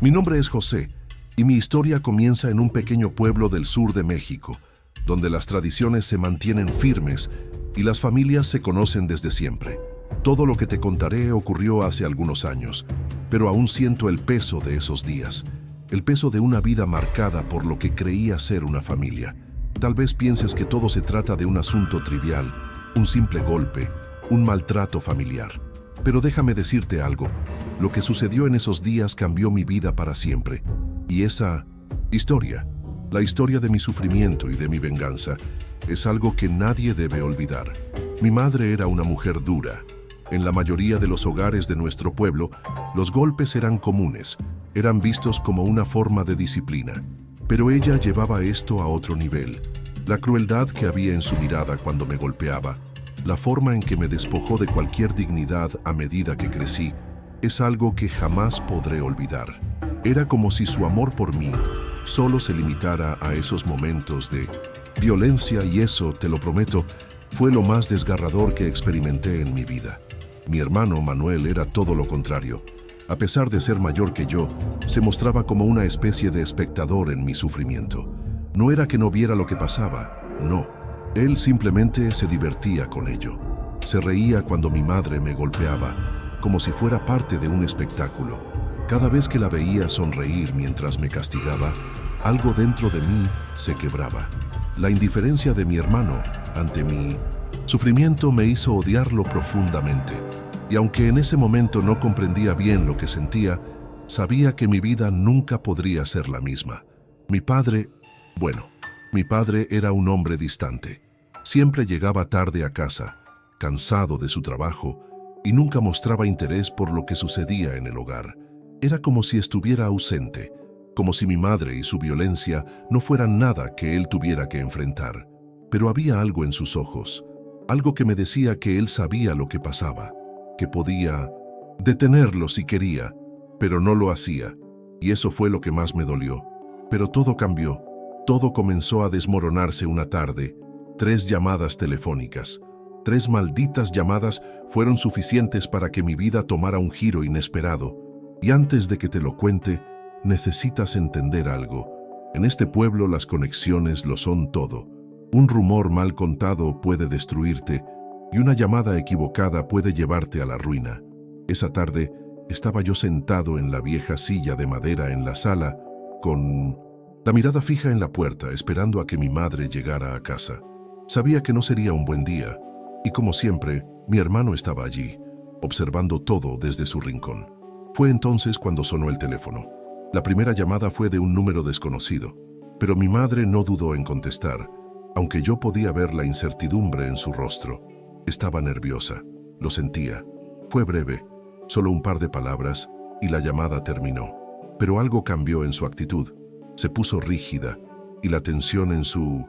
Mi nombre es José y mi historia comienza en un pequeño pueblo del sur de México, donde las tradiciones se mantienen firmes y las familias se conocen desde siempre. Todo lo que te contaré ocurrió hace algunos años, pero aún siento el peso de esos días, el peso de una vida marcada por lo que creía ser una familia. Tal vez pienses que todo se trata de un asunto trivial, un simple golpe, un maltrato familiar. Pero déjame decirte algo, lo que sucedió en esos días cambió mi vida para siempre. Y esa historia, la historia de mi sufrimiento y de mi venganza, es algo que nadie debe olvidar. Mi madre era una mujer dura. En la mayoría de los hogares de nuestro pueblo, los golpes eran comunes, eran vistos como una forma de disciplina. Pero ella llevaba esto a otro nivel. La crueldad que había en su mirada cuando me golpeaba, la forma en que me despojó de cualquier dignidad a medida que crecí, es algo que jamás podré olvidar. Era como si su amor por mí solo se limitara a esos momentos de violencia y eso, te lo prometo, fue lo más desgarrador que experimenté en mi vida. Mi hermano Manuel era todo lo contrario. A pesar de ser mayor que yo, se mostraba como una especie de espectador en mi sufrimiento. No era que no viera lo que pasaba, no. Él simplemente se divertía con ello. Se reía cuando mi madre me golpeaba, como si fuera parte de un espectáculo. Cada vez que la veía sonreír mientras me castigaba, algo dentro de mí se quebraba. La indiferencia de mi hermano ante mi sufrimiento me hizo odiarlo profundamente. Y aunque en ese momento no comprendía bien lo que sentía, sabía que mi vida nunca podría ser la misma. Mi padre era un hombre distante. Siempre llegaba tarde a casa, cansado de su trabajo, y nunca mostraba interés por lo que sucedía en el hogar. Era como si estuviera ausente, como si mi madre y su violencia no fueran nada que él tuviera que enfrentar. Pero había algo en sus ojos, algo que me decía que él sabía lo que pasaba, que podía detenerlo si quería, pero no lo hacía, y eso fue lo que más me dolió. Pero todo cambió. Todo comenzó a desmoronarse una tarde. 3 llamadas telefónicas, 3 malditas llamadas fueron suficientes para que mi vida tomara un giro inesperado. Y antes de que te lo cuente, necesitas entender algo. En este pueblo las conexiones lo son todo. Un rumor mal contado puede destruirte y una llamada equivocada puede llevarte a la ruina. Esa tarde estaba yo sentado en la vieja silla de madera en la sala, con la mirada fija en la puerta, esperando a que mi madre llegara a casa. Sabía que no sería un buen día, y como siempre, mi hermano estaba allí, observando todo desde su rincón. Fue entonces cuando sonó el teléfono. La primera llamada fue de un número desconocido, pero mi madre no dudó en contestar, aunque yo podía ver la incertidumbre en su rostro. Estaba nerviosa, lo sentía. Fue breve, solo un par de palabras, y la llamada terminó. Pero algo cambió en su actitud. Se puso rígida, y la tensión en su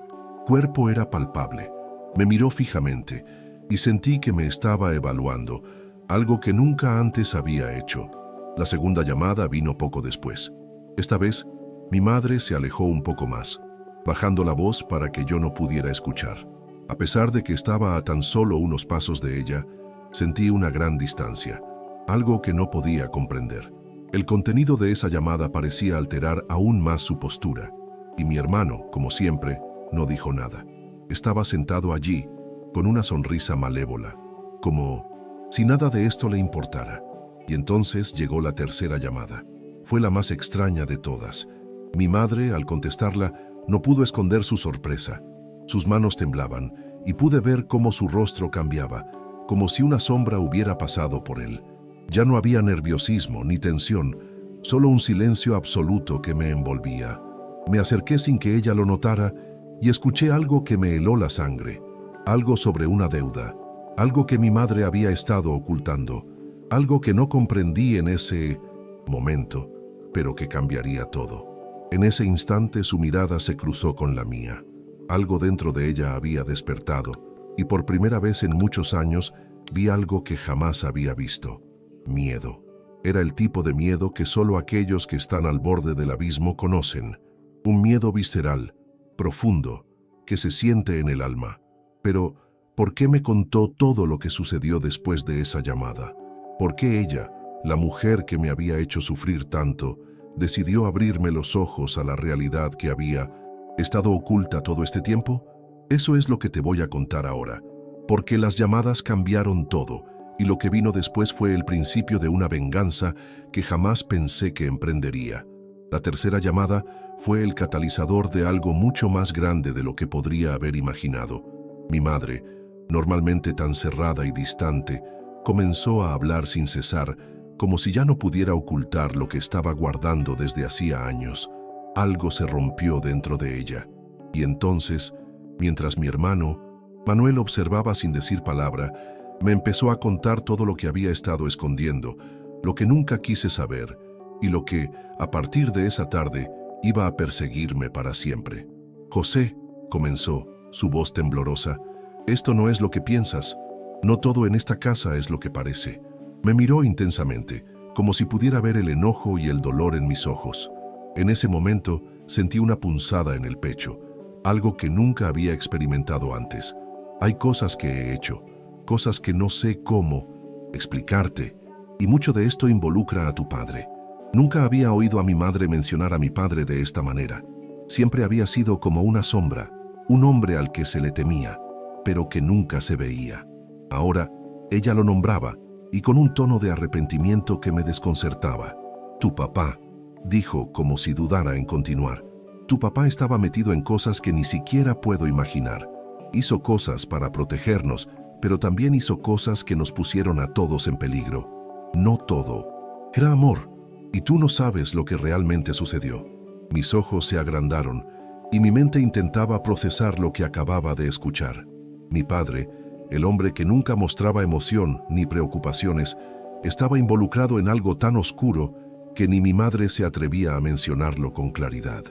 cuerpo era palpable. Me miró fijamente, y sentí que me estaba evaluando, algo que nunca antes había hecho. La segunda llamada vino poco después. Esta vez, mi madre se alejó un poco más, bajando la voz para que yo no pudiera escuchar. A pesar de que estaba a tan solo unos pasos de ella, sentí una gran distancia, algo que no podía comprender. El contenido de esa llamada parecía alterar aún más su postura, y mi hermano, como siempre, no dijo nada. Estaba sentado allí, con una sonrisa malévola, como si nada de esto le importara. Y entonces llegó la tercera llamada. Fue la más extraña de todas. Mi madre, al contestarla, no pudo esconder su sorpresa. Sus manos temblaban, y pude ver cómo su rostro cambiaba, como si una sombra hubiera pasado por él. Ya no había nerviosismo ni tensión, solo un silencio absoluto que me envolvía. Me acerqué sin que ella lo notara y escuché algo que me heló la sangre, algo sobre una deuda, algo que mi madre había estado ocultando, algo que no comprendí en ese momento, pero que cambiaría todo. En ese instante su mirada se cruzó con la mía. Algo dentro de ella había despertado, y por primera vez en muchos años vi algo que jamás había visto. Miedo. Era el tipo de miedo que solo aquellos que están al borde del abismo conocen. Un miedo visceral, profundo, que se siente en el alma. Pero, ¿Por qué me contó todo lo que sucedió después de esa llamada? ¿Por qué ella, la mujer que me había hecho sufrir tanto, decidió abrirme los ojos a la realidad que había estado oculta todo este tiempo? Eso es lo que te voy a contar ahora, porque las llamadas cambiaron todo, y lo que vino después fue el principio de una venganza que jamás pensé que emprendería. La tercera llamada fue el catalizador de algo mucho más grande de lo que podría haber imaginado. Mi madre, normalmente tan cerrada y distante, comenzó a hablar sin cesar, como si ya no pudiera ocultar lo que estaba guardando desde hacía años. Algo se rompió dentro de ella. Y entonces, mientras mi hermano, Manuel, observaba sin decir palabra, me empezó a contar todo lo que había estado escondiendo, lo que nunca quise saber, y lo que, a partir de esa tarde, iba a perseguirme para siempre. José, comenzó, su voz temblorosa, esto no es lo que piensas. No todo en esta casa es lo que parece. Me miró intensamente, como si pudiera ver el enojo y el dolor en mis ojos. En ese momento, sentí una punzada en el pecho, algo que nunca había experimentado antes. Hay cosas que he hecho, cosas que no sé cómo explicarte, y mucho de esto involucra a tu padre. Nunca había oído a mi madre mencionar a mi padre de esta manera. Siempre había sido como una sombra, un hombre al que se le temía, pero que nunca se veía. Ahora, ella lo nombraba, y con un tono de arrepentimiento que me desconcertaba. Tu papá, dijo como si dudara en continuar. Tu papá estaba metido en cosas que ni siquiera puedo imaginar. Hizo cosas para protegernos, pero también hizo cosas que nos pusieron a todos en peligro. No todo. Era amor, y tú no sabes lo que realmente sucedió. Mis ojos se agrandaron, y mi mente intentaba procesar lo que acababa de escuchar. Mi padre, el hombre que nunca mostraba emoción ni preocupaciones, estaba involucrado en algo tan oscuro que ni mi madre se atrevía a mencionarlo con claridad.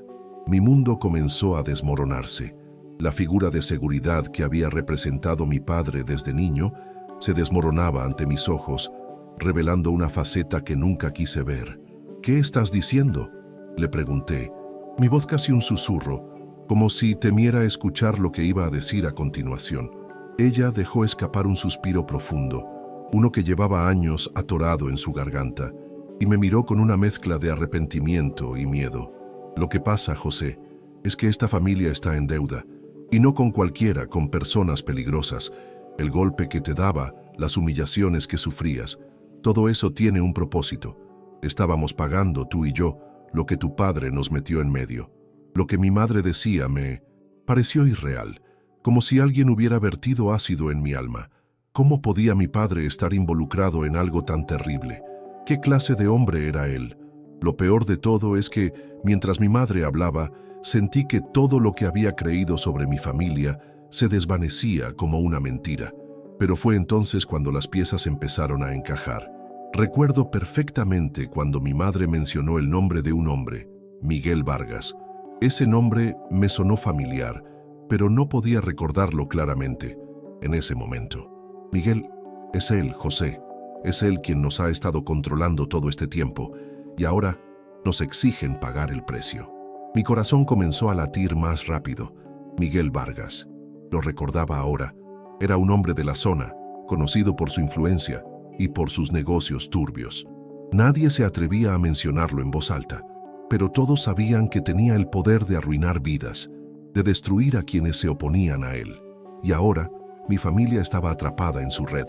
Mi mundo comenzó a desmoronarse. La figura de seguridad que había representado mi padre desde niño se desmoronaba ante mis ojos, revelando una faceta que nunca quise ver. ¿Qué estás diciendo?, le pregunté, mi voz casi un susurro, como si temiera escuchar lo que iba a decir a continuación. Ella dejó escapar un suspiro profundo, uno que llevaba años atorado en su garganta, y me miró con una mezcla de arrepentimiento y miedo. Lo que pasa, José, es que esta familia está en deuda, y no con cualquiera, con personas peligrosas. El golpe que te daba, las humillaciones que sufrías, todo eso tiene un propósito. Estábamos pagando, tú y yo, lo que tu padre nos metió en medio. Lo que mi madre decía me pareció irreal, como si alguien hubiera vertido ácido en mi alma. ¿Cómo podía mi padre estar involucrado en algo tan terrible? ¿Qué clase de hombre era él? Lo peor de todo es que, mientras mi madre hablaba, sentí que todo lo que había creído sobre mi familia se desvanecía como una mentira. Pero fue entonces cuando las piezas empezaron a encajar. Recuerdo perfectamente cuando mi madre mencionó el nombre de un hombre, Miguel Vargas. Ese nombre me sonó familiar, pero no podía recordarlo claramente en ese momento. Miguel, es él, José. Es él quien nos ha estado controlando todo este tiempo, y ahora nos exigen pagar el precio. Mi corazón comenzó a latir más rápido. Miguel Vargas. Lo recordaba ahora. Era un hombre de la zona, conocido por su influencia y por sus negocios turbios. Nadie se atrevía a mencionarlo en voz alta, pero todos sabían que tenía el poder de arruinar vidas, de destruir a quienes se oponían a él. Y ahora, mi familia estaba atrapada en su red.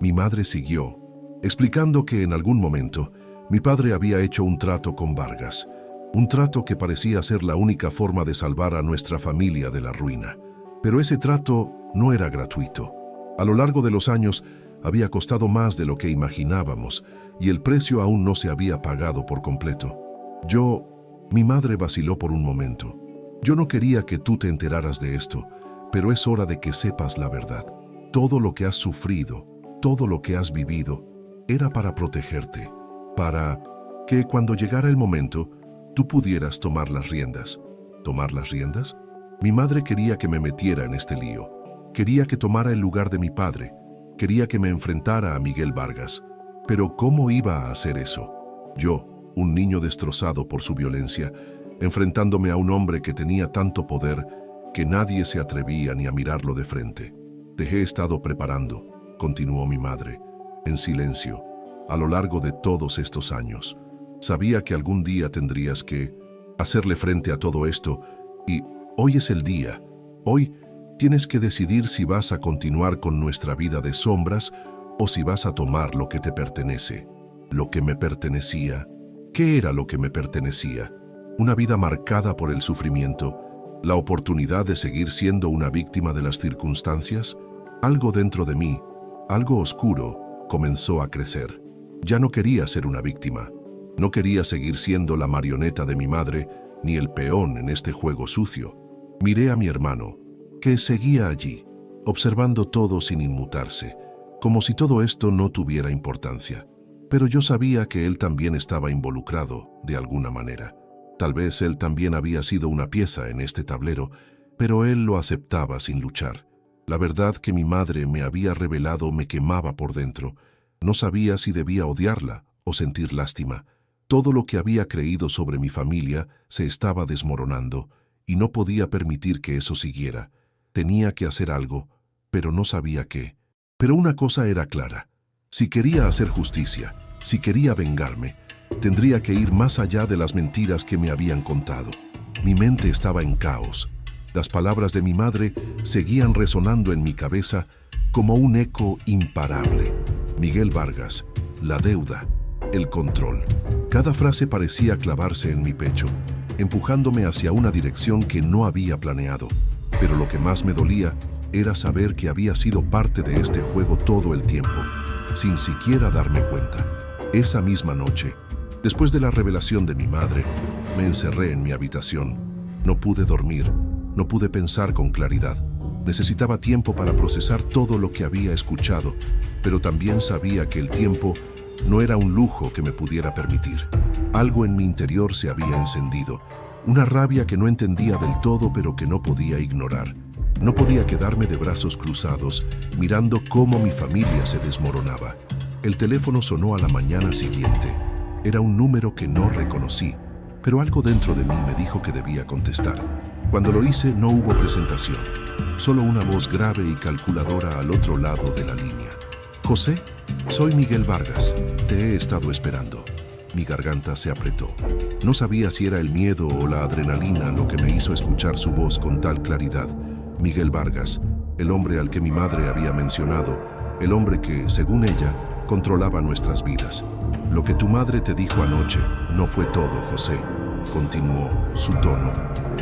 Mi madre siguió, explicando que en algún momento mi padre había hecho un trato con Vargas, un trato que parecía ser la única forma de salvar a nuestra familia de la ruina. Pero ese trato no era gratuito. A lo largo de los años, había costado más de lo que imaginábamos, y el precio aún no se había pagado por completo. Mi madre vaciló por un momento. Yo no quería que tú te enteraras de esto, pero es hora de que sepas la verdad. Todo lo que has sufrido, todo lo que has vivido, era para protegerte, para que cuando llegara el momento, tú pudieras tomar las riendas. ¿Tomar las riendas? Mi madre quería que me metiera en este lío. Quería que tomara el lugar de mi padre. Quería que me enfrentara a Miguel Vargas. Pero ¿cómo iba a hacer eso? Yo, un niño destrozado por su violencia, enfrentándome a un hombre que tenía tanto poder que nadie se atrevía ni a mirarlo de frente. Te he estado preparando, continuó mi madre, en silencio, a lo largo de todos estos años. Sabía que algún día tendrías que hacerle frente a todo esto y hoy es el día. Hoy tienes que decidir si vas a continuar con nuestra vida de sombras o si vas a tomar lo que te pertenece. Lo que me pertenecía. ¿Qué era lo que me pertenecía? Una vida marcada por el sufrimiento, la oportunidad de seguir siendo una víctima de las circunstancias. Algo dentro de mí, algo oscuro, comenzó a crecer. Ya no quería ser una víctima. No quería seguir siendo la marioneta de mi madre, ni el peón en este juego sucio. Miré a mi hermano, que seguía allí, observando todo sin inmutarse, como si todo esto no tuviera importancia. Pero yo sabía que él también estaba involucrado, de alguna manera. Tal vez él también había sido una pieza en este tablero, pero él lo aceptaba sin luchar. La verdad que mi madre me había revelado me quemaba por dentro. No sabía si debía odiarla o sentir lástima. Todo lo que había creído sobre mi familia se estaba desmoronando y no podía permitir que eso siguiera. Tenía que hacer algo, pero no sabía qué. Pero una cosa era clara. Si quería hacer justicia, si quería vengarme, tendría que ir más allá de las mentiras que me habían contado. Mi mente estaba en caos. Las palabras de mi madre seguían resonando en mi cabeza como un eco imparable. Miguel Vargas, la deuda, el control. Cada frase parecía clavarse en mi pecho, empujándome hacia una dirección que no había planeado. Pero lo que más me dolía era saber que había sido parte de este juego todo el tiempo, sin siquiera darme cuenta. Esa misma noche, después de la revelación de mi madre, me encerré en mi habitación. No pude dormir, no pude pensar con claridad. Necesitaba tiempo para procesar todo lo que había escuchado, pero también sabía que el tiempo no era un lujo que me pudiera permitir. Algo en mi interior se había encendido, una rabia que no entendía del todo pero que no podía ignorar. No podía quedarme de brazos cruzados, mirando cómo mi familia se desmoronaba. El teléfono sonó a la mañana siguiente. Era un número que no reconocí, pero algo dentro de mí me dijo que debía contestar. Cuando lo hice no hubo presentación, solo una voz grave y calculadora al otro lado de la línea. José, soy Miguel Vargas, te he estado esperando. Mi garganta se apretó. No sabía si era el miedo o la adrenalina lo que me hizo escuchar su voz con tal claridad. Miguel Vargas, el hombre al que mi madre había mencionado, el hombre que, según ella, controlaba nuestras vidas. Lo que tu madre te dijo anoche no fue todo, José. Continuó, su tono,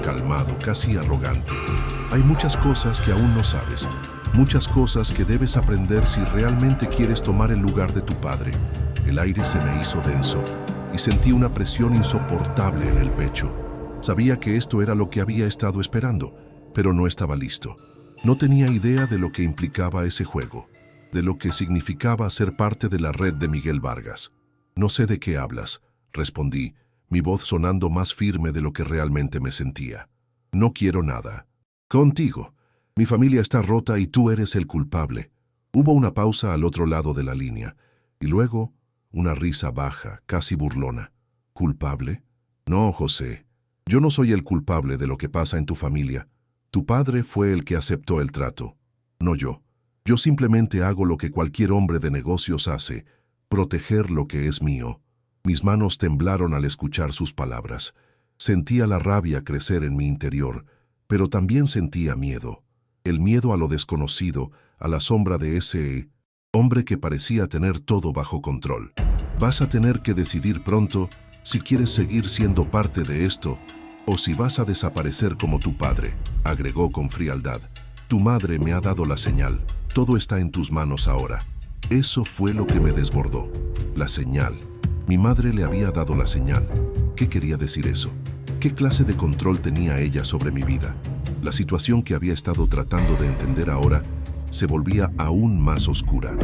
calmado, casi arrogante. Hay muchas cosas que aún no sabes, muchas cosas que debes aprender si realmente quieres tomar el lugar de tu padre. El aire se me hizo denso y sentí una presión insoportable en el pecho. Sabía que esto era lo que había estado esperando, pero no estaba listo. No tenía idea de lo que implicaba ese juego, de lo que significaba ser parte de la red de Miguel Vargas. No sé de qué hablas, respondí, mi voz sonando más firme de lo que realmente me sentía. No quiero nada. Contigo. Mi familia está rota y tú eres el culpable. Hubo una pausa al otro lado de la línea, y luego una risa baja, casi burlona. ¿Culpable? No, José. Yo no soy el culpable de lo que pasa en tu familia. Tu padre fue el que aceptó el trato, no yo. Yo simplemente hago lo que cualquier hombre de negocios hace, proteger lo que es mío. Mis manos temblaron al escuchar sus palabras. Sentía la rabia crecer en mi interior, pero también sentía miedo. El miedo a lo desconocido, a la sombra de ese hombre que parecía tener todo bajo control. Vas a tener que decidir pronto si quieres seguir siendo parte de esto o si vas a desaparecer como tu padre, agregó con frialdad. Tu madre me ha dado la señal. Todo está en tus manos ahora. Eso fue lo que me desbordó. La señal. Mi madre le había dado la señal. ¿Qué quería decir eso? ¿Qué clase de control tenía ella sobre mi vida? La situación que había estado tratando de entender ahora se volvía aún más oscura.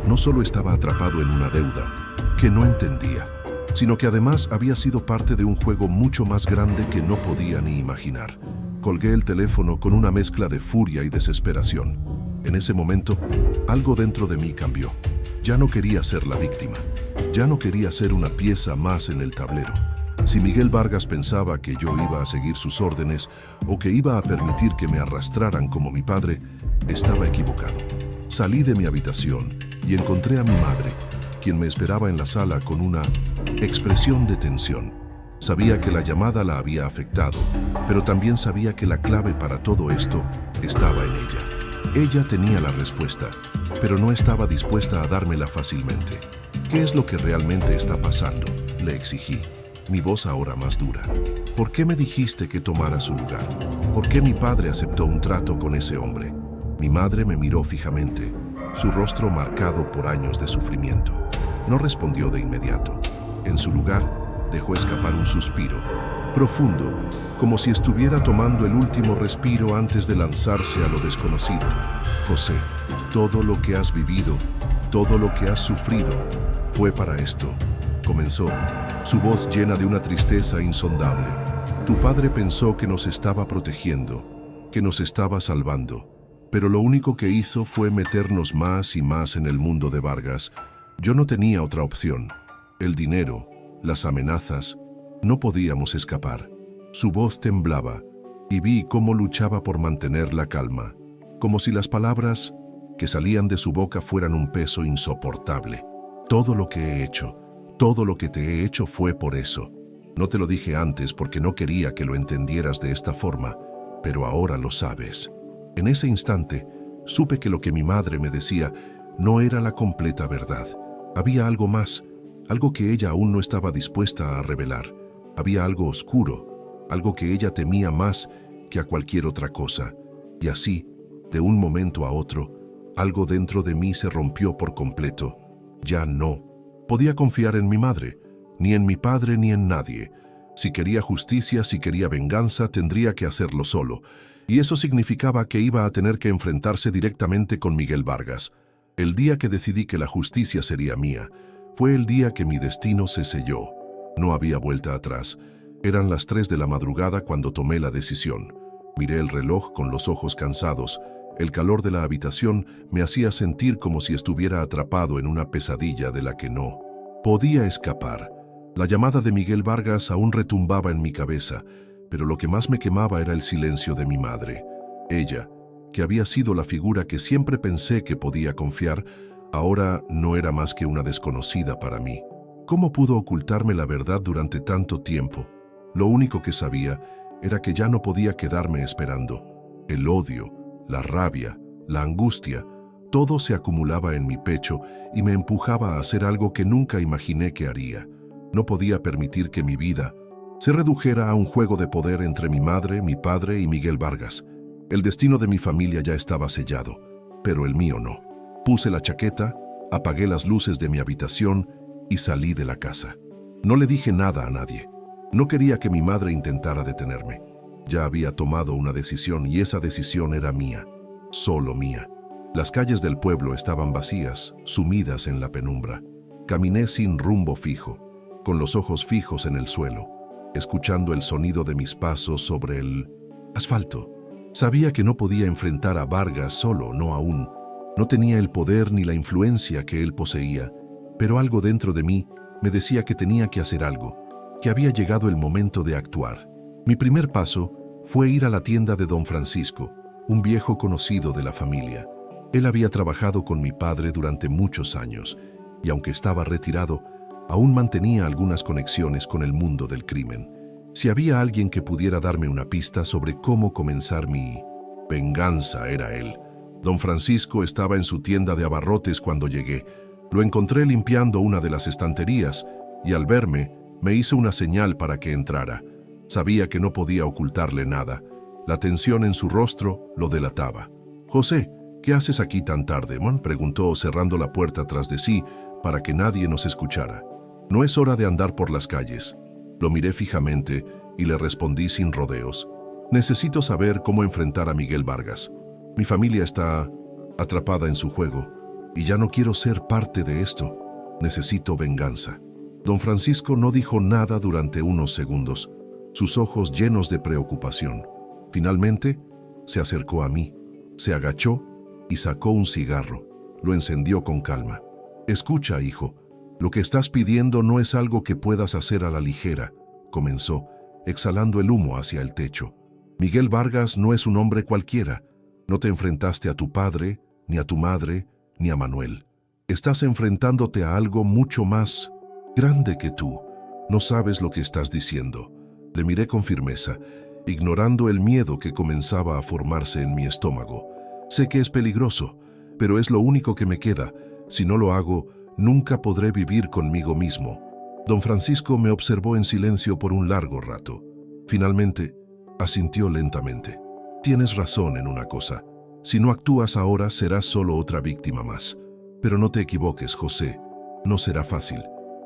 No solo estaba atrapado en una deuda, que no entendía, sino que además había sido parte de un juego mucho más grande que no podía ni imaginar. Colgué el teléfono con una mezcla de furia y desesperación. En ese momento, algo dentro de mí cambió. Ya no quería ser la víctima. Ya no quería ser una pieza más en el tablero. Si Miguel Vargas pensaba que yo iba a seguir sus órdenes o que iba a permitir que me arrastraran como mi padre, estaba equivocado. Salí de mi habitación y encontré a mi madre, quien me esperaba en la sala con una expresión de tensión. Sabía que la llamada la había afectado, pero también sabía que la clave para todo esto estaba en ella. Ella tenía la respuesta, pero no estaba dispuesta a dármela fácilmente. ¿Qué es lo que realmente está pasando?, le exigí, mi voz ahora más dura. ¿Por qué me dijiste que tomara su lugar? ¿Por qué mi padre aceptó un trato con ese hombre? Mi madre me miró fijamente, su rostro marcado por años de sufrimiento. No respondió de inmediato. En su lugar, dejó escapar un suspiro, profundo, como si estuviera tomando el último respiro antes de lanzarse a lo desconocido. José, todo lo que has vivido, todo lo que has sufrido, fue para esto, comenzó, su voz llena de una tristeza insondable. Tu padre pensó que nos estaba protegiendo, que nos estaba salvando, pero lo único que hizo fue meternos más y más en el mundo de Vargas. Yo no tenía otra opción. El dinero, las amenazas, no podíamos escapar. Su voz temblaba y vi cómo luchaba por mantener la calma, como si las palabras que salían de su boca fueran un peso insoportable. Todo lo que he hecho, todo lo que te he hecho fue por eso. No te lo dije antes porque no quería que lo entendieras de esta forma, pero ahora lo sabes. En ese instante, supe que lo que mi madre me decía no era la completa verdad. Había algo más, algo que ella aún no estaba dispuesta a revelar. Había algo oscuro, algo que ella temía más que a cualquier otra cosa. Y así, de un momento a otro, algo dentro de mí se rompió por completo. Ya no podía confiar en mi madre, ni en mi padre, ni en nadie. Si quería justicia, si quería venganza, tendría que hacerlo solo. Y eso significaba que iba a tener que enfrentarse directamente con Miguel Vargas. El día que decidí que la justicia sería mía, fue el día que mi destino se selló. No había vuelta atrás. Eran las 3 de la madrugada cuando tomé la decisión. Miré el reloj con los ojos cansados. El calor de la habitación me hacía sentir como si estuviera atrapado en una pesadilla de la que no podía escapar. La llamada de Miguel Vargas aún retumbaba en mi cabeza, pero lo que más me quemaba era el silencio de mi madre. Ella, que había sido la figura que siempre pensé que podía confiar, ahora no era más que una desconocida para mí. ¿Cómo pudo ocultarme la verdad durante tanto tiempo? Lo único que sabía era que ya no podía quedarme esperando. El odio, la rabia, la angustia, todo se acumulaba en mi pecho y me empujaba a hacer algo que nunca imaginé que haría. No podía permitir que mi vida se redujera a un juego de poder entre mi madre, mi padre y Miguel Vargas. El destino de mi familia ya estaba sellado, pero el mío no. Puse la chaqueta, apagué las luces de mi habitación y salí de la casa. No le dije nada a nadie. No quería que mi madre intentara detenerme. Ya había tomado una decisión y esa decisión era mía, solo mía. Las calles del pueblo estaban vacías, sumidas en la penumbra. Caminé sin rumbo fijo, con los ojos fijos en el suelo, escuchando el sonido de mis pasos sobre el asfalto. Sabía que no podía enfrentar a Vargas solo, no aún. No tenía el poder ni la influencia que él poseía, pero algo dentro de mí me decía que tenía que hacer algo, que había llegado el momento de actuar. Mi primer paso fue ir a la tienda de don Francisco, un viejo conocido de la familia. Él había trabajado con mi padre durante muchos años, y aunque estaba retirado, aún mantenía algunas conexiones con el mundo del crimen. Si había alguien que pudiera darme una pista sobre cómo comenzar mi venganza, era él. Don Francisco estaba en su tienda de abarrotes cuando llegué. Lo encontré limpiando una de las estanterías, y al verme, me hizo una señal para que entrara. Sabía que no podía ocultarle nada. La tensión en su rostro lo delataba. «José, ¿qué haces aquí tan tarde?», preguntó cerrando la puerta tras de sí para que nadie nos escuchara. «No es hora de andar por las calles». Lo miré fijamente y le respondí sin rodeos. «Necesito saber cómo enfrentar a Miguel Vargas. Mi familia está atrapada en su juego y ya no quiero ser parte de esto. Necesito venganza». Don Francisco no dijo nada durante unos segundos, sus ojos llenos de preocupación. Finalmente, se acercó a mí, se agachó y sacó un cigarro. Lo encendió con calma. «Escucha, hijo, lo que estás pidiendo no es algo que puedas hacer a la ligera», comenzó, exhalando el humo hacia el techo. «Miguel Vargas no es un hombre cualquiera. No te enfrentaste a tu padre, ni a tu madre, ni a Manuel. Estás enfrentándote a algo mucho más grande que tú. No sabes lo que estás diciendo. Le miré con firmeza, ignorando el miedo que comenzaba a formarse en mi estómago. Sé que es peligroso, pero es lo único que me queda. Si no lo hago, nunca podré vivir conmigo mismo. Don Francisco me observó en silencio por un largo rato. Finalmente, asintió lentamente. Tienes razón en una cosa. Si no actúas ahora, serás solo otra víctima más. Pero no te equivoques, José. No será fácil.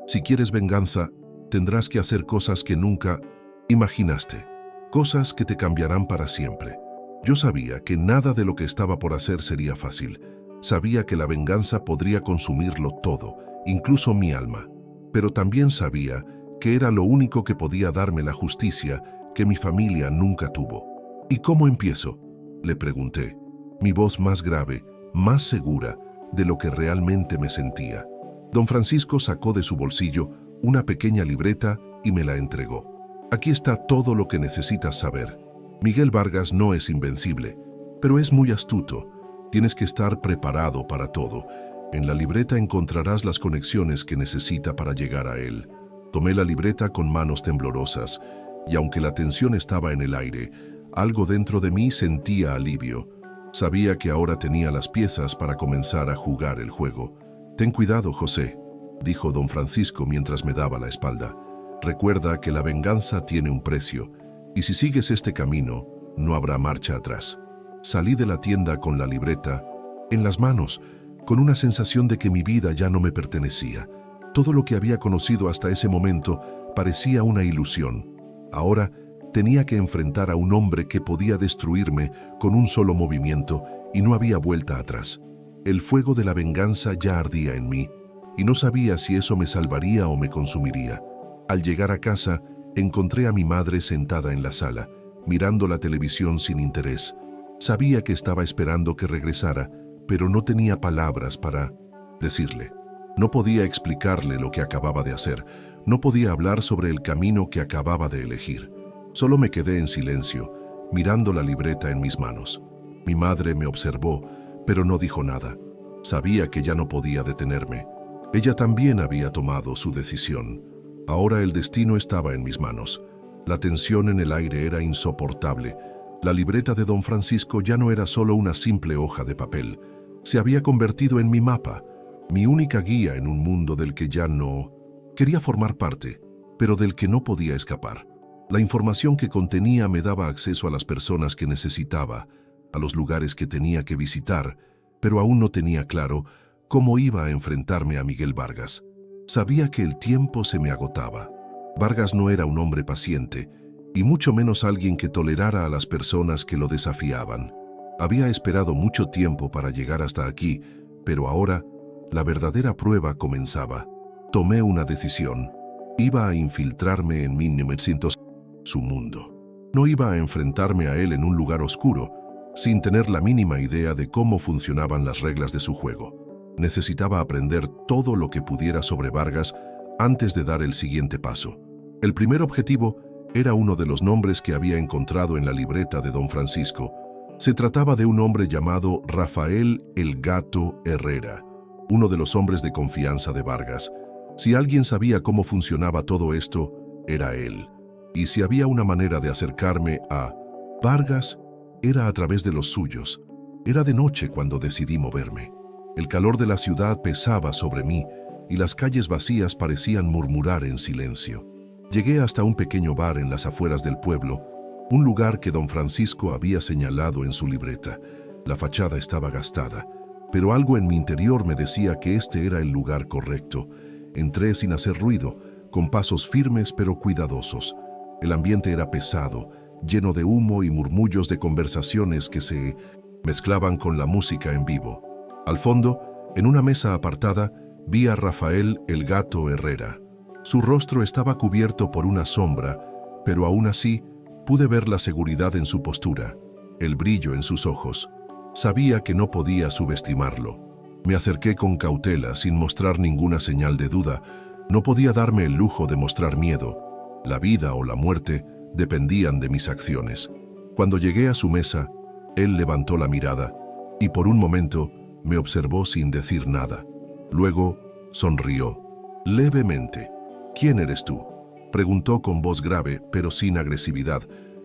Si quieres venganza, tendrás que hacer cosas que nunca imaginaste. Cosas que te cambiarán para siempre. Yo sabía que nada de lo que estaba por hacer sería fácil. Sabía que la venganza podría consumirlo todo, incluso mi alma. Pero también sabía que era lo único que podía darme la justicia que mi familia nunca tuvo. ¿Y cómo empiezo?, le pregunté, mi voz más grave, más segura de lo que realmente me sentía. Don Francisco sacó de su bolsillo una pequeña libreta y me la entregó. Aquí está todo lo que necesitas saber. Miguel Vargas no es invencible, pero es muy astuto. Tienes que estar preparado para todo. En la libreta encontrarás las conexiones que necesita para llegar a él. Tomé la libreta con manos temblorosas, y aunque la tensión estaba en el aire, algo dentro de mí sentía alivio. Sabía que ahora tenía las piezas para comenzar a jugar el juego. Ten cuidado, José, dijo don Francisco mientras me daba la espalda. Recuerda que la venganza tiene un precio, y si sigues este camino, no habrá marcha atrás. Salí de la tienda con la libreta en las manos, con una sensación de que mi vida ya no me pertenecía. Todo lo que había conocido hasta ese momento parecía una ilusión. Ahora tenía que enfrentar a un hombre que podía destruirme con un solo movimiento y no había vuelta atrás. El fuego de la venganza ya ardía en mí y no sabía si eso me salvaría o me consumiría. Al llegar a casa, encontré a mi madre sentada en la sala, mirando la televisión sin interés. Sabía que estaba esperando que regresara, pero no tenía palabras para decirle. No podía explicarle lo que acababa de hacer. No podía hablar sobre el camino que acababa de elegir. Solo me quedé en silencio, mirando la libreta en mis manos. Mi madre me observó, pero no dijo nada. Sabía que ya no podía detenerme. Ella también había tomado su decisión. Ahora el destino estaba en mis manos. La tensión en el aire era insoportable. La libreta de don Francisco ya no era solo una simple hoja de papel. Se había convertido en mi mapa, mi única guía en un mundo del que ya no quería formar parte, pero del que no podía escapar. La información que contenía me daba acceso a las personas que necesitaba, a los lugares que tenía que visitar, pero aún no tenía claro cómo iba a enfrentarme a Miguel Vargas. Sabía que el tiempo se me agotaba. Vargas no era un hombre paciente, y mucho menos alguien que tolerara a las personas que lo desafiaban. Había esperado mucho tiempo para llegar hasta aquí, pero ahora la verdadera prueba comenzaba. Tomé una decisión. Iba a infiltrarme en 1900 su mundo. No iba a enfrentarme a él en un lugar oscuro, sin tener la mínima idea de cómo funcionaban las reglas de su juego. Necesitaba aprender todo lo que pudiera sobre Vargas antes de dar el siguiente paso. El primer objetivo era uno de los nombres que había encontrado en la libreta de don Francisco. Se trataba de un hombre llamado Rafael el Gato Herrera, uno de los hombres de confianza de Vargas. Si alguien sabía cómo funcionaba todo esto, era él. Y si había una manera de acercarme a Vargas, era a través de los suyos. Era de noche cuando decidí moverme. El calor de la ciudad pesaba sobre mí y las calles vacías parecían murmurar en silencio. Llegué hasta un pequeño bar en las afueras del pueblo, un lugar que don Francisco había señalado en su libreta. La fachada estaba gastada, pero algo en mi interior me decía que este era el lugar correcto. Entré sin hacer ruido, con pasos firmes pero cuidadosos. El ambiente era pesado, lleno de humo y murmullos de conversaciones que se mezclaban con la música en vivo. Al fondo, en una mesa apartada, vi a Rafael el Gato Herrera. Su rostro estaba cubierto por una sombra, pero aún así pude ver la seguridad en su postura, el brillo en sus ojos. Sabía que no podía subestimarlo. Me acerqué con cautela, sin mostrar ninguna señal de duda. No podía darme el lujo de mostrar miedo. La vida o la muerte dependían de mis acciones. Cuando llegué a su mesa, él levantó la mirada y por un momento Me observó sin decir nada. Luego sonrió levemente. ¿Quién eres tú?, preguntó con voz grave, pero sin agresividad,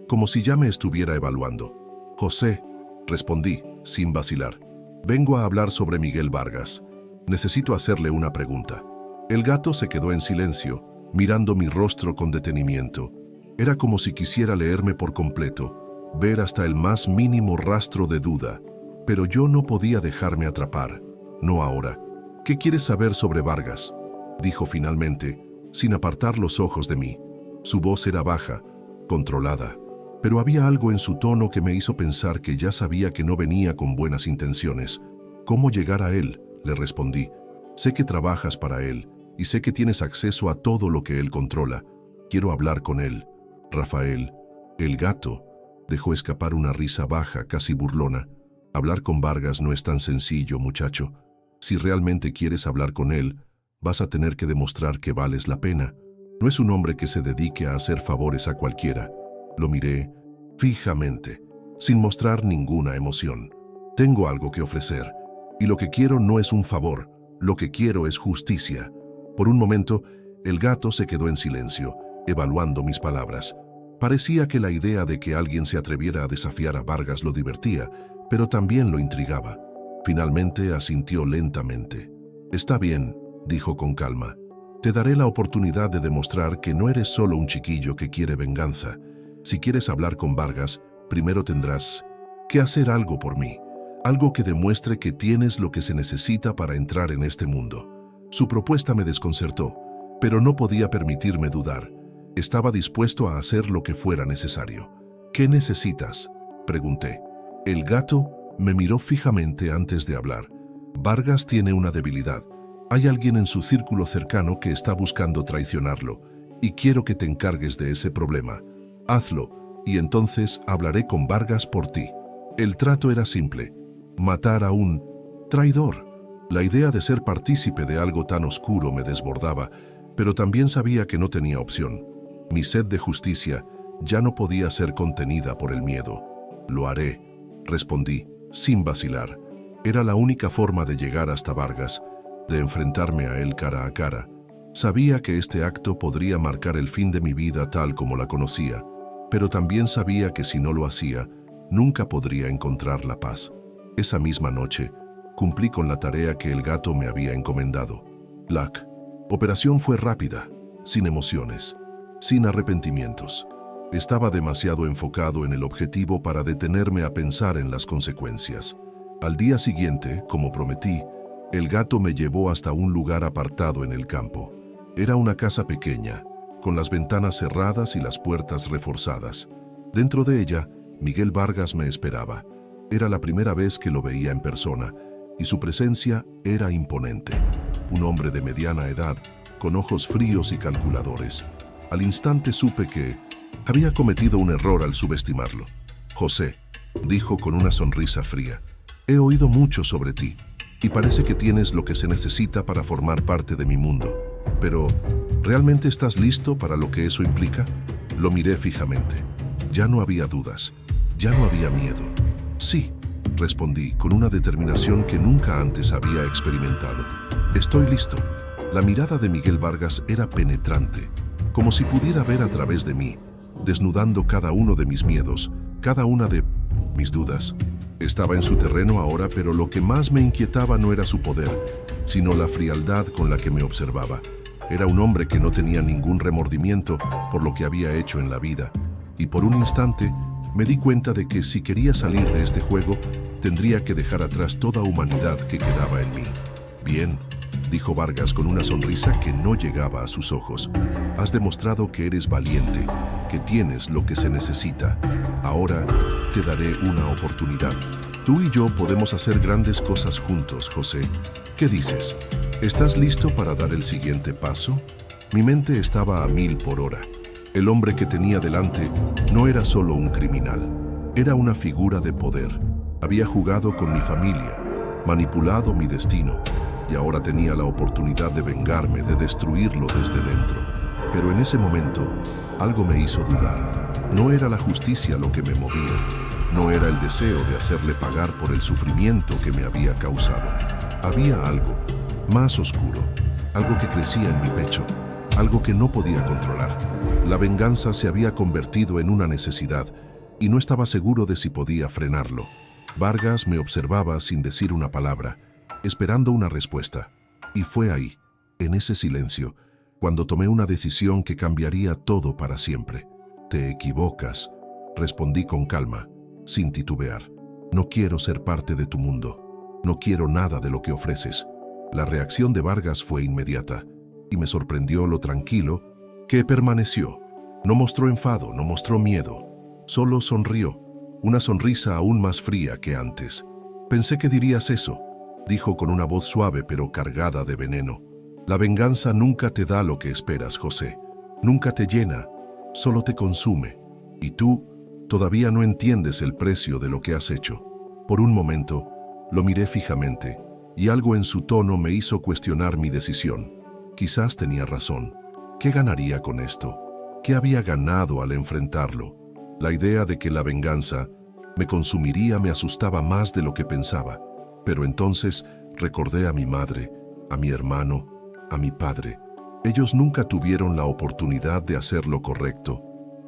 como si ya me estuviera evaluando. José, respondí, sin vacilar. Vengo a hablar sobre Miguel Vargas. Necesito hacerle una pregunta. El gato se quedó en silencio, mirando mi rostro con detenimiento. Era como si quisiera leerme por completo, ver hasta el más mínimo rastro de duda. Pero yo no podía dejarme atrapar. No ahora. ¿Qué quieres saber sobre Vargas?, dijo finalmente, sin apartar los ojos de mí. Su voz era baja, controlada, pero había algo en su tono que me hizo pensar que ya sabía que no venía con buenas intenciones. ¿Cómo llegar a él?, le respondí. Sé que trabajas para él y sé que tienes acceso a todo lo que él controla. Quiero hablar con él. Rafael, el gato, dejó escapar una risa baja, casi burlona. Hablar con Vargas no es tan sencillo, muchacho. Si realmente quieres hablar con él, vas a tener que demostrar que vales la pena. No es un hombre que se dedique a hacer favores a cualquiera. Lo miré fijamente, sin mostrar ninguna emoción. Tengo algo que ofrecer, y lo que quiero no es un favor, lo que quiero es justicia. Por un momento, el gato se quedó en silencio, evaluando mis palabras. Parecía que la idea de que alguien se atreviera a desafiar a Vargas lo divertía, pero también lo intrigaba. Finalmente asintió lentamente. Está bien, dijo con calma. Te daré la oportunidad de demostrar que no eres solo un chiquillo que quiere venganza. Si quieres hablar con Vargas, primero tendrás que hacer algo por mí. Algo que demuestre que tienes lo que se necesita para entrar en este mundo. Su propuesta me desconcertó, pero no podía permitirme dudar. Estaba dispuesto a hacer lo que fuera necesario. ¿Qué necesitas?, pregunté. El gato me miró fijamente antes de hablar. Vargas tiene una debilidad. Hay alguien en su círculo cercano que está buscando traicionarlo, y quiero que te encargues de ese problema. Hazlo, y entonces hablaré con Vargas por ti. El trato era simple: matar a un traidor. La idea de ser partícipe de algo tan oscuro me desbordaba, pero también sabía que no tenía opción. Mi sed de justicia ya no podía ser contenida por el miedo. Lo haré, respondí, sin vacilar. Era la única forma de llegar hasta Vargas, de enfrentarme a él cara a cara. Sabía que este acto podría marcar el fin de mi vida tal como la conocía, pero también sabía que si no lo hacía, nunca podría encontrar la paz. Esa misma noche, cumplí con la tarea que el gato me había encomendado. La operación fue rápida, sin emociones, sin arrepentimientos. Estaba demasiado enfocado en el objetivo para detenerme a pensar en las consecuencias. Al día siguiente, como prometí, el gato me llevó hasta un lugar apartado en el campo. Era una casa pequeña, con las ventanas cerradas y las puertas reforzadas. Dentro de ella, Miguel Vargas me esperaba. Era la primera vez que lo veía en persona, y su presencia era imponente. Un hombre de mediana edad, con ojos fríos y calculadores. Al instante supe que había cometido un error al subestimarlo. José, dijo con una sonrisa fría, he oído mucho sobre ti, y parece que tienes lo que se necesita para formar parte de mi mundo. Pero, ¿realmente estás listo para lo que eso implica? Lo miré fijamente. Ya no había dudas, ya no había miedo. Sí, respondí con una determinación que nunca antes había experimentado. Estoy listo. La mirada de Miguel Vargas era penetrante, como si pudiera ver a través de mí, desnudando cada uno de mis miedos, cada una de mis dudas. Estaba en su terreno ahora, pero lo que más me inquietaba no era su poder, sino la frialdad con la que me observaba. Era un hombre que no tenía ningún remordimiento por lo que había hecho en la vida, y por un instante me di cuenta de que si quería salir de este juego, tendría que dejar atrás toda humanidad que quedaba en mí. Bien, dijo Vargas con una sonrisa que no llegaba a sus ojos. Has demostrado que eres valiente, que tienes lo que se necesita. Ahora te daré una oportunidad. Tú y yo podemos hacer grandes cosas juntos, José. ¿Qué dices? ¿Estás listo para dar el siguiente paso? Mi mente estaba a 1000 por hora. El hombre que tenía delante no era solo un criminal, era una figura de poder. Había jugado con mi familia, manipulado mi destino, y ahora tenía la oportunidad de vengarme, de destruirlo desde dentro. Pero en ese momento, algo me hizo dudar. No era la justicia lo que me movía, No era el deseo de hacerle pagar por el sufrimiento que me había causado. Había algo más oscuro, algo que crecía en mi pecho, algo que no podía controlar. La venganza se había convertido en una necesidad y no estaba seguro de si podía frenarlo. Vargas me observaba sin decir una palabra, esperando una respuesta. Y fue ahí, en ese silencio, cuando tomé una decisión que cambiaría todo para siempre. «Te equivocas», respondí con calma, sin titubear. «No quiero ser parte de tu mundo. No quiero nada de lo que ofreces». La reacción de Vargas fue inmediata, y me sorprendió lo tranquilo que permaneció. No mostró enfado, no mostró miedo. Solo sonrió, una sonrisa aún más fría que antes. «Pensé que dirías eso», dijo con una voz suave pero cargada de veneno. «La venganza nunca te da lo que esperas, José. Nunca te llena, solo te consume. Y tú todavía no entiendes el precio de lo que has hecho». Por un momento, lo miré fijamente, y algo en su tono me hizo cuestionar mi decisión. Quizás tenía razón. ¿Qué ganaría con esto? ¿Qué había ganado al enfrentarlo? La idea de que la venganza me consumiría me asustaba más de lo que pensaba. Pero entonces recordé a mi madre, a mi hermano, a mi padre. Ellos nunca tuvieron la oportunidad de hacer lo correcto,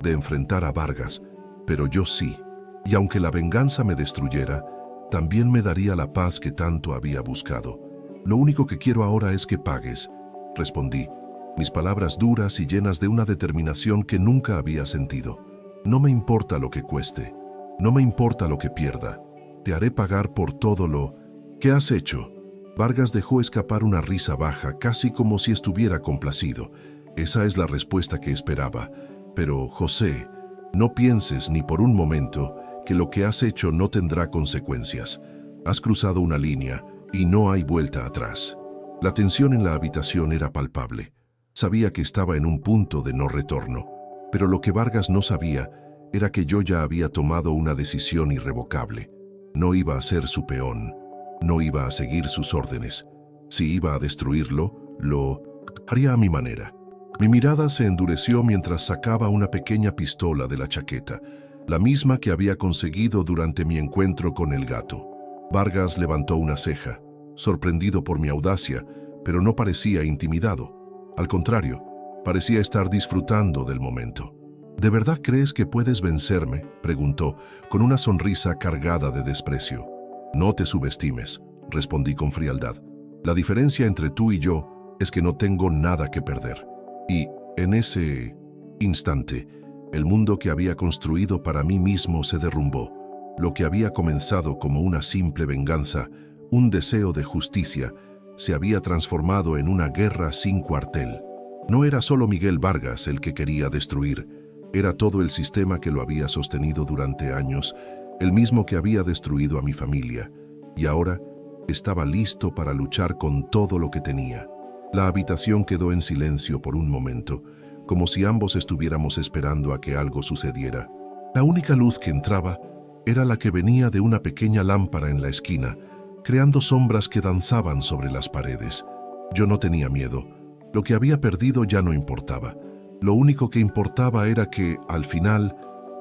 de enfrentar a Vargas, pero yo sí. Y aunque la venganza me destruyera, también me daría la paz que tanto había buscado. «Lo único que quiero ahora es que pagues», respondí, mis palabras duras y llenas de una determinación que nunca había sentido. «No me importa lo que cueste, no me importa lo que pierda. Te haré pagar por todo lo que has hecho». Vargas dejó escapar una risa baja, casi como si estuviera complacido. «Esa es la respuesta que esperaba. Pero, José, no pienses ni por un momento que lo que has hecho no tendrá consecuencias. Has cruzado una línea y no hay vuelta atrás». La tensión en la habitación era palpable. Sabía que estaba en un punto de no retorno, pero lo que Vargas no sabía era que yo ya había tomado una decisión irrevocable. No iba a ser su peón, no iba a seguir sus órdenes. Si iba a destruirlo, lo haría a mi manera. Mi mirada se endureció mientras sacaba una pequeña pistola de la chaqueta, la misma que había conseguido durante mi encuentro con el gato. Vargas levantó una ceja, sorprendido por mi audacia, pero no parecía intimidado. Al contrario, parecía estar disfrutando del momento. «¿De verdad crees que puedes vencerme?», preguntó, con una sonrisa cargada de desprecio. «No te subestimes», respondí con frialdad. «La diferencia entre tú y yo es que no tengo nada que perder». Y, en ese instante, el mundo que había construido para mí mismo se derrumbó. Lo que había comenzado como una simple venganza, un deseo de justicia, se había transformado en una guerra sin cuartel. No era solo Miguel Vargas el que quería destruir, era todo el sistema que lo había sostenido durante años, el mismo que había destruido a mi familia, y ahora estaba listo para luchar con todo lo que tenía. La habitación quedó en silencio por un momento, como si ambos estuviéramos esperando a que algo sucediera. La única luz que entraba era la que venía de una pequeña lámpara en la esquina, creando sombras que danzaban sobre las paredes. Yo no tenía miedo. Lo que había perdido ya no importaba. Lo único que importaba era que, al final,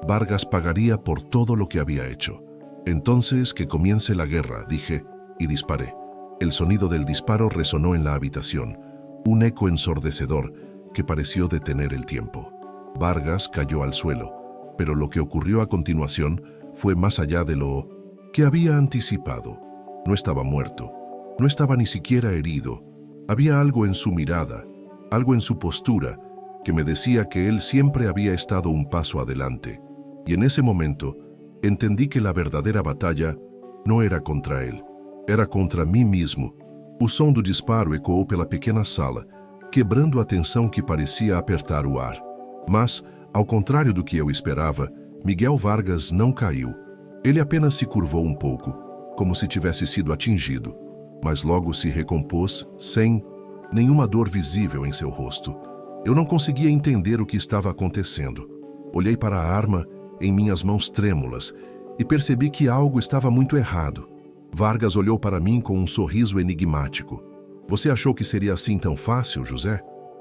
Vargas pagaría por todo lo que había hecho. «Entonces, que comience la guerra», dije, y disparé. El sonido del disparo resonó en la habitación, un eco ensordecedor que pareció detener el tiempo. Vargas cayó al suelo, pero lo que ocurrió a continuación fue más allá de lo que había anticipado. No estaba muerto, no estaba ni siquiera herido. Había algo en su mirada, algo en su postura, que me decía que él siempre había estado un paso adelante. Y en ese momento, entendí que la verdadera batalla no era contra él, era contra mim mesmo. O som do disparo ecoou pela pequena sala, quebrando a tensão que parecia apertar o ar. Mas, ao contrário do que eu esperava, Miguel Vargas não caiu. Ele apenas se curvou um pouco, como se tivesse sido atingido, mas logo se recompôs, sem nenhuma dor visível em seu rosto. Eu não conseguia entender o que estava acontecendo. Olhei para a arma em minhas mãos trêmulas e percebi que algo estava muito errado. Vargas olhou para mim com um sorriso enigmático. «Você achou que seria assim tão fácil, José?»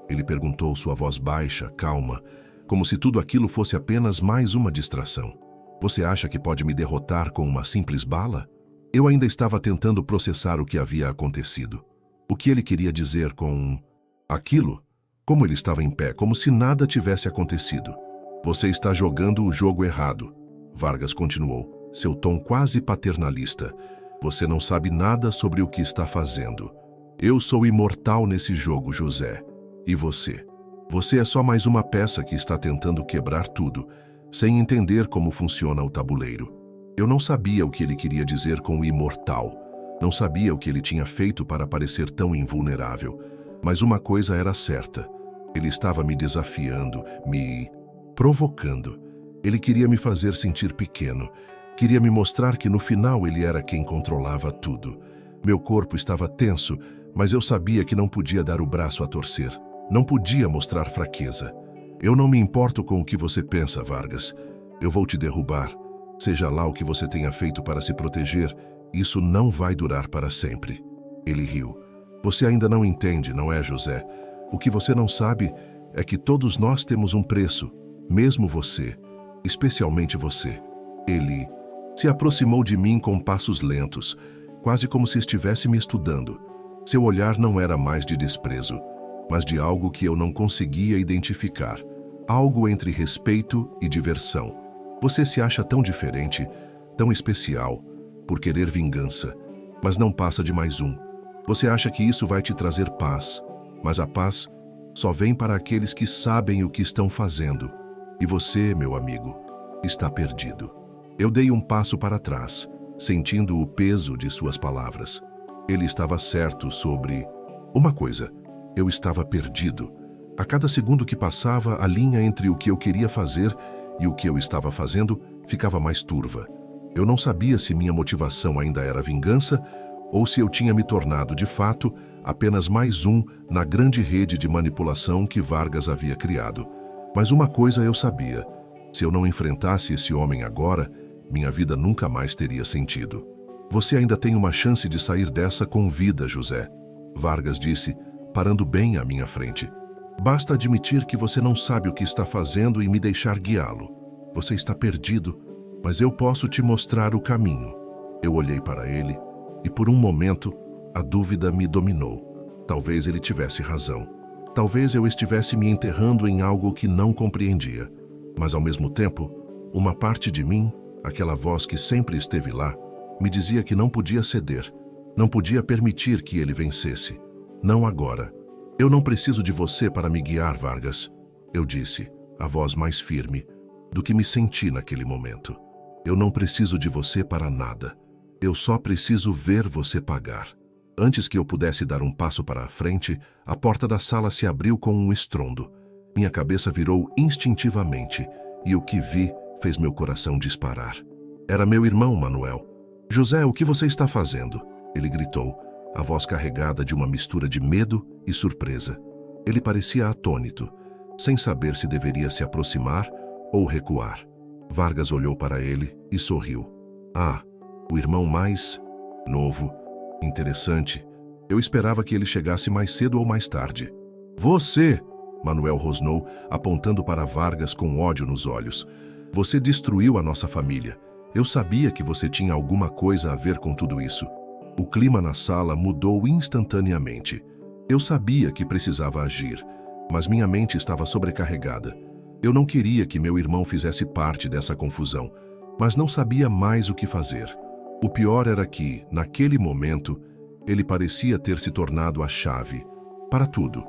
Ele perguntou, sua voz baixa, calma, como se tudo aquilo fosse apenas mais uma distração. Você acha que pode me derrotar com uma simples bala? Eu ainda estava tentando processar o que havia acontecido. O que ele queria dizer com aquilo? Como ele estava em pé, como se nada tivesse acontecido. Você está jogando o jogo errado, Vargas continuou, seu tom quase paternalista. Você não sabe nada sobre o que está fazendo. Eu sou imortal nesse jogo, José. E você? Você é só mais uma peça que está tentando quebrar tudo, sem entender como funciona o tabuleiro. Eu não sabia o que ele queria dizer com imortal. Não sabia o que ele tinha feito para parecer tão invulnerável. Mas uma coisa era certa. Ele estava me desafiando, me provocando. Ele queria me fazer sentir pequeno. Queria me mostrar que no final ele era quem controlava tudo. Meu corpo estava tenso, mas eu sabia que não podia dar o braço a torcer. Não podia mostrar fraqueza. Eu não me importo com o que você pensa, Vargas. Eu vou te derrubar. Seja lá o que você tenha feito para se proteger, isso não vai durar para sempre. Ele riu. Você ainda não entende, não é, José? O que você não sabe é que todos nós temos um preço, mesmo você, especialmente você. Ele se aproximou de mim com passos lentos, quase como se estivesse me estudando. Seu olhar não era mais de desprezo, mas de algo que eu não conseguia identificar. Algo entre respeito e diversão. Você se acha tão diferente, tão especial, por querer vingança, mas não passa de mais um. Você acha que isso vai te trazer paz, mas a paz só vem para aqueles que sabem o que estão fazendo. E você, meu amigo, está perdido. Eu dei um passo para trás, sentindo o peso de suas palavras. Ele estava certo sobre uma coisa. Eu estava perdido. A cada segundo que passava, a linha entre o que eu queria fazer e o que eu estava fazendo ficava mais turva. Eu não sabia se minha motivação ainda era vingança ou se eu tinha me tornado, de fato, apenas mais um na grande rede de manipulação que Vargas havia criado. Mas uma coisa eu sabia. Se eu não enfrentasse esse homem agora, minha vida nunca mais teria sentido. Você ainda tem uma chance de sair dessa com vida, José, Vargas disse, parando bem à minha frente. Basta admitir que você não sabe o que está fazendo e me deixar guiá-lo. Você está perdido, mas eu posso te mostrar o caminho. Eu olhei para ele e, por um momento, a dúvida me dominou. Talvez ele tivesse razão. Talvez eu estivesse me enterrando em algo que não compreendia. Mas, ao mesmo tempo, uma parte de mim, aquela voz que sempre esteve lá, me dizia que não podia ceder, não podia permitir que ele vencesse. Não agora. Eu não preciso de você para me guiar, Vargas, eu disse, a voz mais firme do que me senti naquele momento. Eu não preciso de você para nada. Eu só preciso ver você pagar. Antes que eu pudesse dar um passo para a frente, a porta da sala se abriu com um estrondo. Minha cabeça virou instintivamente e o que vi fez meu coração disparar. Era meu irmão, Manuel. José, o que você está fazendo? Ele gritou, a voz carregada de uma mistura de medo e surpresa. Ele parecia atônito, sem saber se deveria se aproximar ou recuar. Vargas olhou para ele e sorriu. Ah, o irmão mais novo, interessante. Eu esperava que ele chegasse mais cedo ou mais tarde. Você, Manuel rosnou, apontando para Vargas com ódio nos olhos. Você destruiu a nossa família. Eu sabia que você tinha alguma coisa a ver com tudo isso. O clima na sala mudou instantaneamente. Eu sabia que precisava agir, mas minha mente estava sobrecarregada. Eu não queria que meu irmão fizesse parte dessa confusão, mas não sabia mais o que fazer. O pior era que, naquele momento, ele parecia ter se tornado a chave para tudo.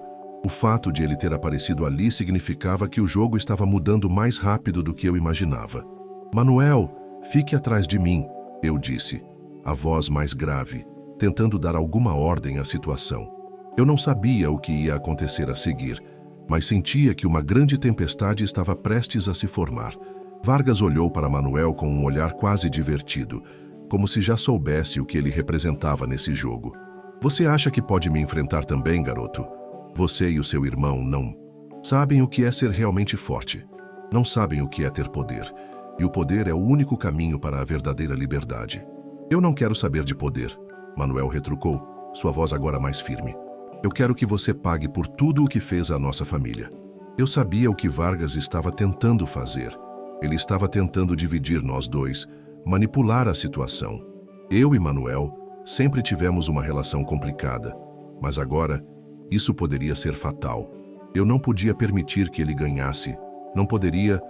O fato de ele ter aparecido ali significava que o jogo estava mudando mais rápido do que eu imaginava. Manuel, fique atrás de mim, eu disse, a voz mais grave, tentando dar alguma ordem à situação. Eu não sabia o que ia acontecer a seguir, mas sentia que uma grande tempestade estava prestes a se formar. Vargas olhou para Manuel com um olhar quase divertido, como se já soubesse o que ele representava nesse jogo. Você acha que pode me enfrentar também, garoto? Você e o seu irmão não sabem o que é ser realmente forte. Não sabem o que é ter poder. E o poder é o único caminho para a verdadeira liberdade. Eu não quero saber de poder, Manuel retrucou, sua voz agora mais firme. Eu quero que você pague por tudo o que fez à nossa família. Eu sabia o que Vargas estava tentando fazer. Ele estava tentando dividir nós dois, manipular a situação. Eu e Manuel sempre tivemos uma relação complicada, mas agora isso poderia ser fatal. Eu não podia permitir que ele ganhasse, não poderia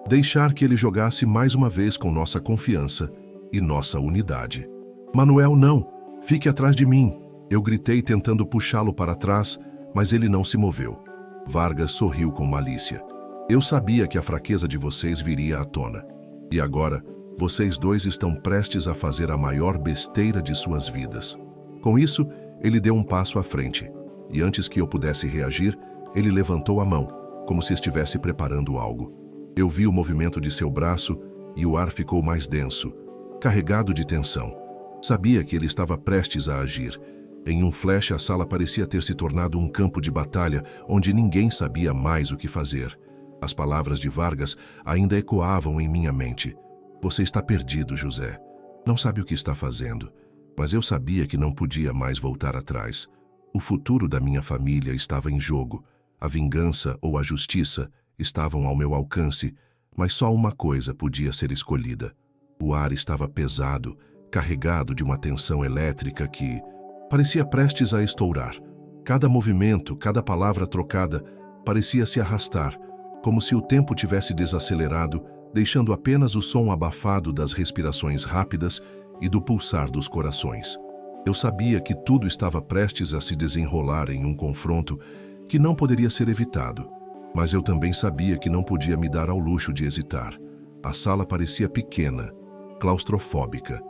deixar que ele jogasse mais uma vez com nossa confiança e nossa unidade. Manuel, não! Fique atrás de mim! Eu gritei tentando puxá-lo para trás, mas ele não se moveu. Vargas sorriu com malícia. Eu sabia que a fraqueza de vocês viria à tona. E agora, vocês dois estão prestes a fazer a maior besteira de suas vidas. Com isso, ele deu um passo à frente. E antes que eu pudesse reagir, ele levantou a mão, como se estivesse preparando algo. Eu vi o movimento de seu braço e o ar ficou mais denso, carregado de tensão. Sabia que ele estava prestes a agir. Em um flash, a sala parecia ter se tornado um campo de batalha onde ninguém sabia mais o que fazer. As palavras de Vargas ainda ecoavam em minha mente. Você está perdido, José. Não sabe o que está fazendo. Mas eu sabia que não podia mais voltar atrás. O futuro da minha família estava em jogo. A vingança ou a justiça estavam ao meu alcance, mas só uma coisa podia ser escolhida. O ar estava pesado, carregado de uma tensão elétrica que parecia prestes a estourar. Cada movimento, cada palavra trocada, parecia se arrastar, como se o tempo tivesse desacelerado, deixando apenas o som abafado das respirações rápidas e do pulsar dos corações. Eu sabia que tudo estava prestes a se desenrolar em um confronto que não poderia ser evitado, mas eu também sabia que não podia me dar ao luxo de hesitar. A sala parecia pequena, claustrofóbica.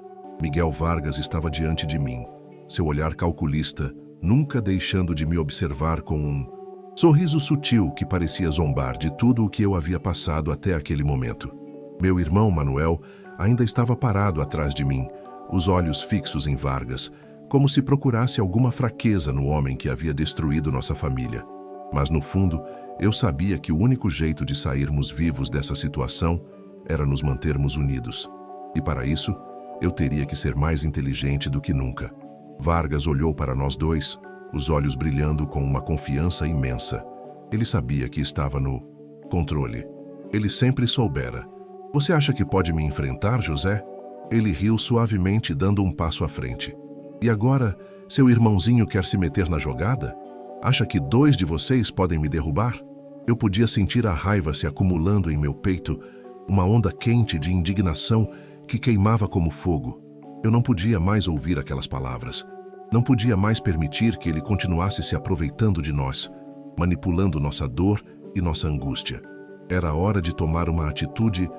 Miguel Vargas estava diante de mim, seu olhar calculista, nunca deixando de me observar com um sorriso sutil que parecia zombar de tudo o que eu havia passado até aquele momento. Meu irmão Manuel ainda estava parado atrás de mim, os olhos fixos em Vargas, como se procurasse alguma fraqueza no homem que havia destruído nossa família. Mas no fundo, eu sabia que o único jeito de sairmos vivos dessa situação era nos mantermos unidos. E para isso, eu teria que ser mais inteligente do que nunca. Vargas olhou para nós dois, os olhos brilhando com uma confiança imensa. Ele sabia que estava no controle. Ele sempre soubera. Você acha que pode me enfrentar, José? Ele riu suavemente, dando um passo à frente. E agora, seu irmãozinho quer se meter na jogada? Acha que dois de vocês podem me derrubar? Eu podia sentir a raiva se acumulando em meu peito, uma onda quente de indignação que queimava como fogo. Eu não podia mais ouvir aquelas palavras. Não podia mais permitir que ele continuasse se aproveitando de nós, manipulando nossa dor e nossa angústia. Era hora de tomar uma atitude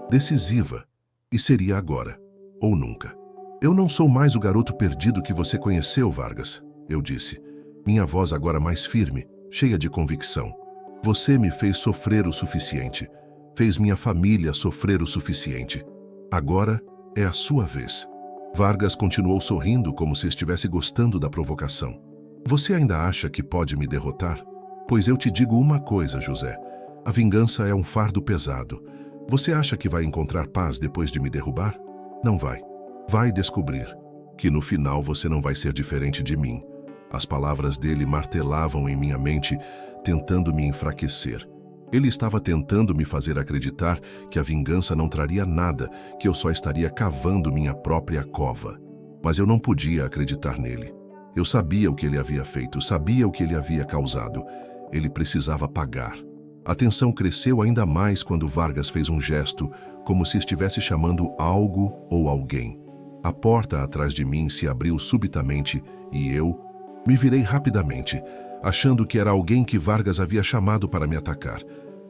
decisiva, e seria agora, ou nunca. Eu não sou mais o garoto perdido que você conheceu, Vargas, eu disse. Minha voz agora mais firme, cheia de convicção. Você me fez sofrer o suficiente. Fez minha família sofrer o suficiente. Agora é a sua vez. Vargas continuou sorrindo como se estivesse gostando da provocação. Você ainda acha que pode me derrotar? Pois eu te digo uma coisa, José. A vingança é um fardo pesado. Você acha que vai encontrar paz depois de me derrubar? Não vai. Vai descobrir que no final você não vai ser diferente de mim. As palavras dele martelavam em minha mente, tentando me enfraquecer. Ele estava tentando me fazer acreditar que a vingança não traria nada, que eu só estaria cavando minha própria cova. Mas eu não podia acreditar nele. Eu sabia o que ele havia feito, sabia o que ele havia causado. Ele precisava pagar. A tensão cresceu ainda mais quando Vargas fez um gesto, como se estivesse chamando algo ou alguém. A porta atrás de mim se abriu subitamente e eu me virei rapidamente, achando que era alguém que Vargas havia chamado para me atacar.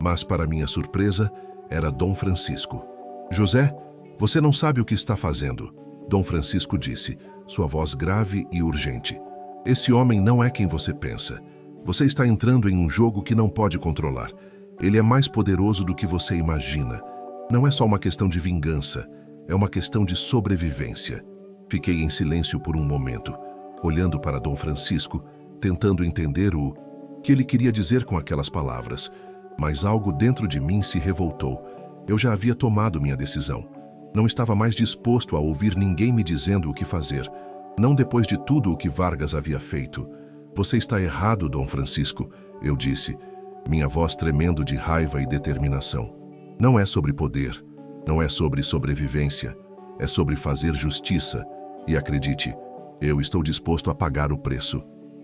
Mas, para minha surpresa, era Dom Francisco. José, você não sabe o que está fazendo, Dom Francisco disse, sua voz grave e urgente. Esse homem não é quem você pensa. Você está entrando em um jogo que não pode controlar. Ele é mais poderoso do que você imagina. Não é só uma questão de vingança, é uma questão de sobrevivência. Fiquei em silêncio por um momento, olhando para Dom Francisco, tentando entender o que ele queria dizer com aquelas palavras. Mas algo dentro de mim se revoltou. Eu já havia tomado minha decisão. Não estava mais disposto a ouvir ninguém me dizendo o que fazer. Não depois de tudo o que Vargas havia feito. Você está errado, Dom Francisco, eu disse, minha voz tremendo de raiva e determinação. Não é sobre poder, não é sobre sobrevivência, é sobre fazer justiça. E acredite, eu estou disposto a pagar o preço.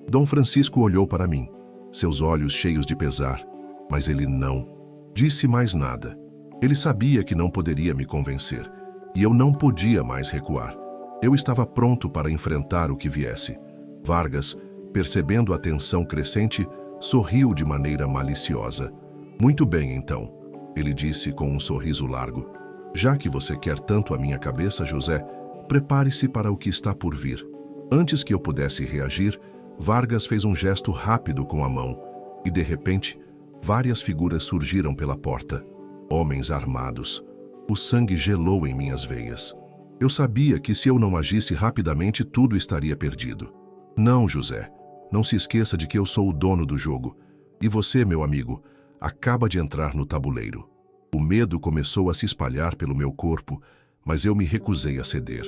Dom Francisco olhou para mim, seus olhos cheios de pesar, mas ele não disse mais nada. Ele sabia que não poderia me convencer, e eu não podia mais recuar. Eu estava pronto para enfrentar o que viesse. Vargas, percebendo a tensão crescente, sorriu de maneira maliciosa. Muito bem, então, ele disse com um sorriso largo. Já que você quer tanto a minha cabeça, José, prepare-se para o que está por vir. Antes que eu pudesse reagir, Vargas fez um gesto rápido com a mão, e de repente, várias figuras surgiram pela porta. Homens armados. O sangue gelou em minhas veias. Eu sabia que se eu não agisse rapidamente, tudo estaria perdido. Não, José, não se esqueça de que eu sou o dono do jogo. E você, meu amigo, acaba de entrar no tabuleiro. O medo começou a se espalhar pelo meu corpo, mas eu me recusei a ceder.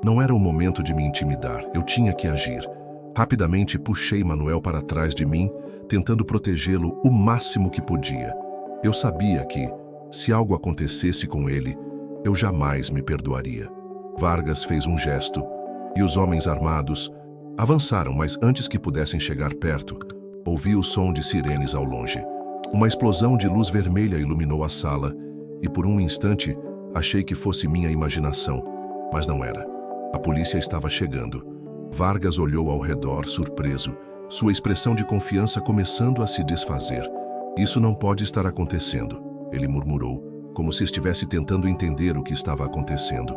Não era o momento de me intimidar, eu tinha que agir. Rapidamente puxei Manuel para trás de mim, tentando protegê-lo o máximo que podia. Eu sabia que, se algo acontecesse com ele, eu jamais me perdoaria. Vargas fez um gesto, e os homens armados avançaram, mas antes que pudessem chegar perto, ouvi o som de sirenes ao longe. Uma explosão de luz vermelha iluminou a sala, e por um instante achei que fosse minha imaginação, mas não era. A polícia estava chegando. Vargas olhou ao redor, surpreso, sua expressão de confiança começando a se desfazer. Isso não pode estar acontecendo, ele murmurou, como se estivesse tentando entender o que estava acontecendo.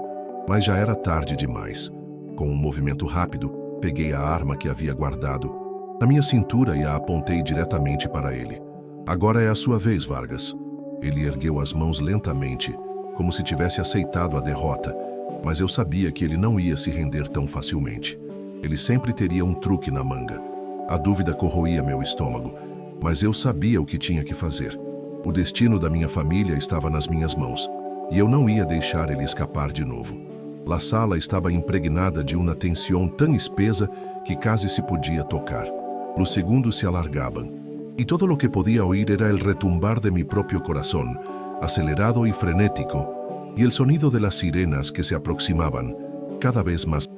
Mas já era tarde demais. Com um movimento rápido, peguei a arma que havia guardado na minha cintura e a apontei diretamente para ele. Agora é a sua vez, Vargas. Ele ergueu as mãos lentamente, como se tivesse aceitado a derrota, mas eu sabia que ele não ia se render tão facilmente. Ele sempre teria um truque na manga. A dúvida corroía meu estômago, mas eu sabia o que tinha que fazer. O destino da minha família estava nas minhas mãos, e eu não ia deixar ele escapar de novo. La sala estava impregnada de uma tensão tão espesa que quase se podia tocar. Os segundos se alargavam, e todo lo que podía oír era el retumbar de mi propio corazón, acelerado y frenético, y el sonido de las sirenas que se aproximaban, cada vez más